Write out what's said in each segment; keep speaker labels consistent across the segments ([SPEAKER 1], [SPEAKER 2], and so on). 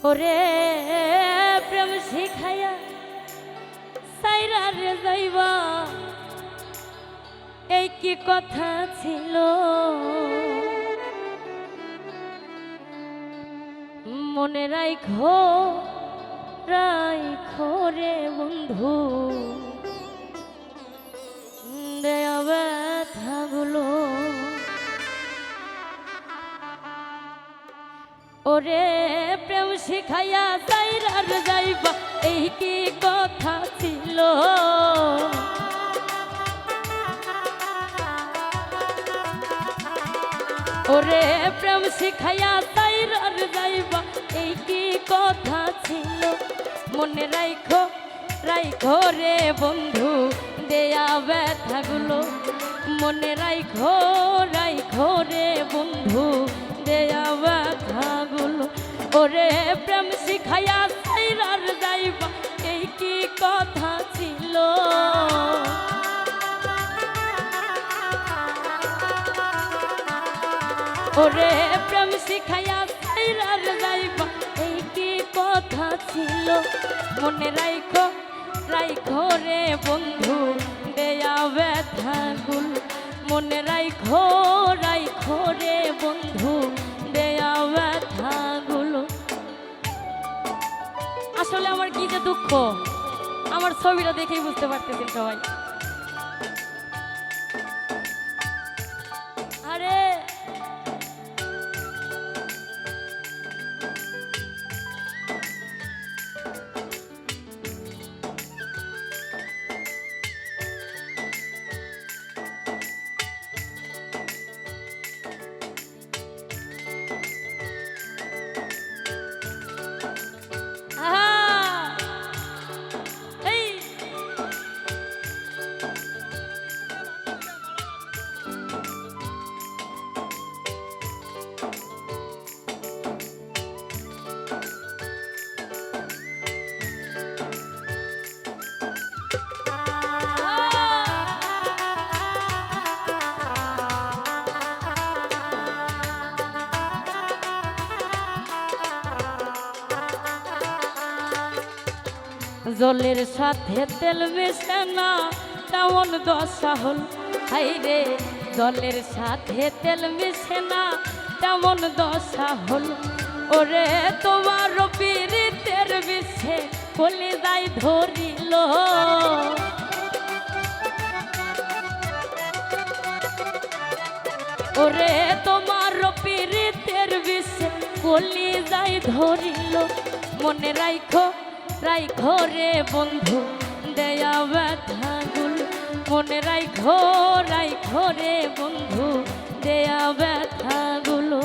[SPEAKER 1] ওরে প্রেম শিখাইয়া সাইরা রে যাইবা, এই কি কথা ছিল? মনে রাইখো রাইখো রে বন্ধু, দেয়া ব্যথাগুলো। ওরে প্রেম শিখাইয়া সাইরার যাইবা, এই কি কথা ছিল? ওরে প্রেম শিখাইয়া সাইরার যাইবা, এই কি কথা ছিল? মনে রাইখো রাইখো রে বন্ধু, দেয়া ব্যথাগুলো। মনে রাইখো রাইখো রে বন্ধু, দেয়া ব্যথাগুলো। ওরে প্রেম শিখাইয়া সাইরার যাইবা, এই কি কথা ছিল? ওরে প্রেম শিখাইয়া সাইরার যাইবা, এই কি কথা ছিল? মনে রাইখো রাইখো রে বন্ধু, দেয়া ব্যথাগুলো। মনে রাইখো রাইখো রে বন্ধু, দেয়া ব্যথাগুলো। আসলে আমার কি যে দুঃখ, আমার ছবিটা দেখেই বুঝতে পারতেছেন সবাই। আরে জলের সাথে তেল মিশে না, তেমন দশা হল। হাই রে জলের সাথে তেল মিশে না, তেমন দশা হল। ওরে তোমার পীড়িতের বিষে কলিজায় ধরিল। ওরে তোমার পীড়িতের বিষে কলিজায় ধরিল। মনে রাইখো রাইখো রে বন্ধু, দেয়া ব্যথাগুলো। মনে রাইখো রাইখো রে বন্ধু, দেয়া ব্যথাগুলো।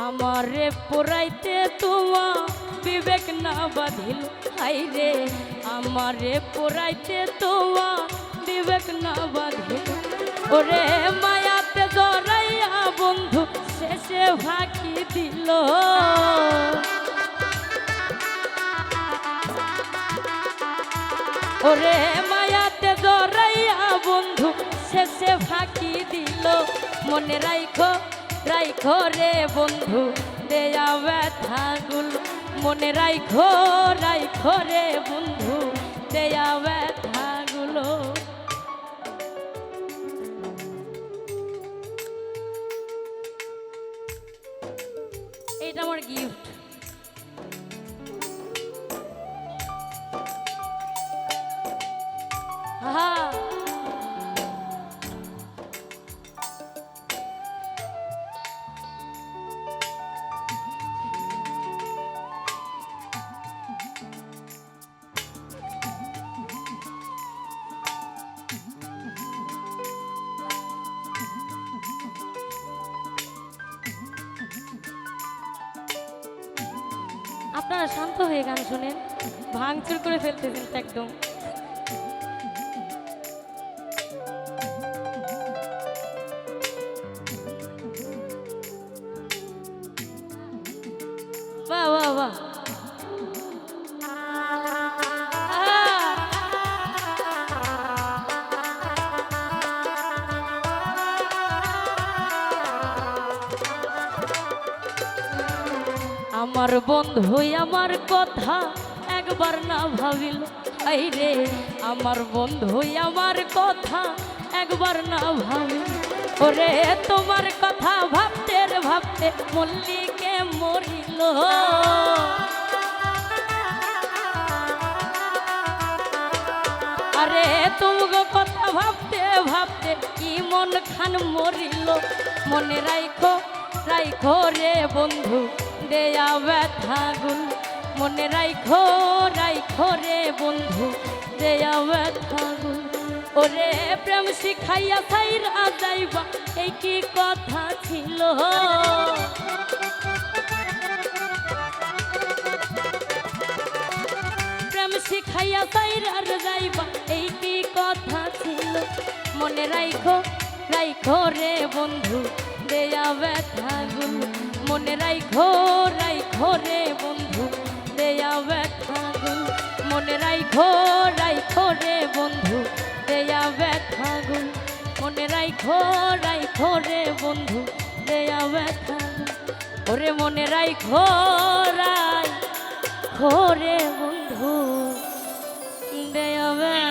[SPEAKER 1] আমারে পোড়াইতে তোমা বিবেক না বাঁধিল। হাই রে আমারে পোড়াইতে তোমা বিবেক না বাঁধিল। ওরে মায়াতে জড়াইয়া বন্ধু শেষে ফাঁকি দিল। ওরে মায়াতে জড়াইয়া বন্ধু শেষে ফাঁকি দিল। মনে রাইখো রাইখো রে বন্ধু, দেয়া ব্যথাগুলো। মনে রাইখো রাইখো রে বন্ধু, দেয়া ব্যথাগুলো। এইটা আমার গিফট। আপনারা শান্ত হয়ে গান শুনেন, ভাঙচুর করে ফেলতেছেন তো একদম। বাহ বাহ বাহ। আমার বন্ধু আমার কথা একবার না ভাবিল, আই রে আমার বন্ধু আমার কথা একবার না ভাবিল। ওরে তোমার কথা ভাবতে রে ভাবতে মল্লিকে মরিল। আরে তোমার কথা ভাবতে ভাবতে কি মন খান মরিল। মনে রাইখো রাইখো রে বন্ধু দেয়া ব্যথা গুল, মনে রাইখো রাইখো রে বন্ধু দেয়া ব্যথা গুল। ওরে প্রেম শিখাইয়া ছাইরা যাইবা এই কি কথা ছিল। প্রেম শিখাইয়া ছাইরা যাইবা এই কি কথা ছিল। মনে রাইখো রাইখো রে বন্ধু দেয়া ব্যথা গুল, মনে রাইখো রাইখো রে বন্ধু দেয়া ব্যথা গুল। মনে রাইখো রাইখো রে বন্ধু দেয়া ব্যথা গুল, মনে রাইখো রাইখো রে বন্ধু দেয়া ব্যথা গুল। ওরে মনে রাইখো রাইখো রে বন্ধু দেয়া ব্যথা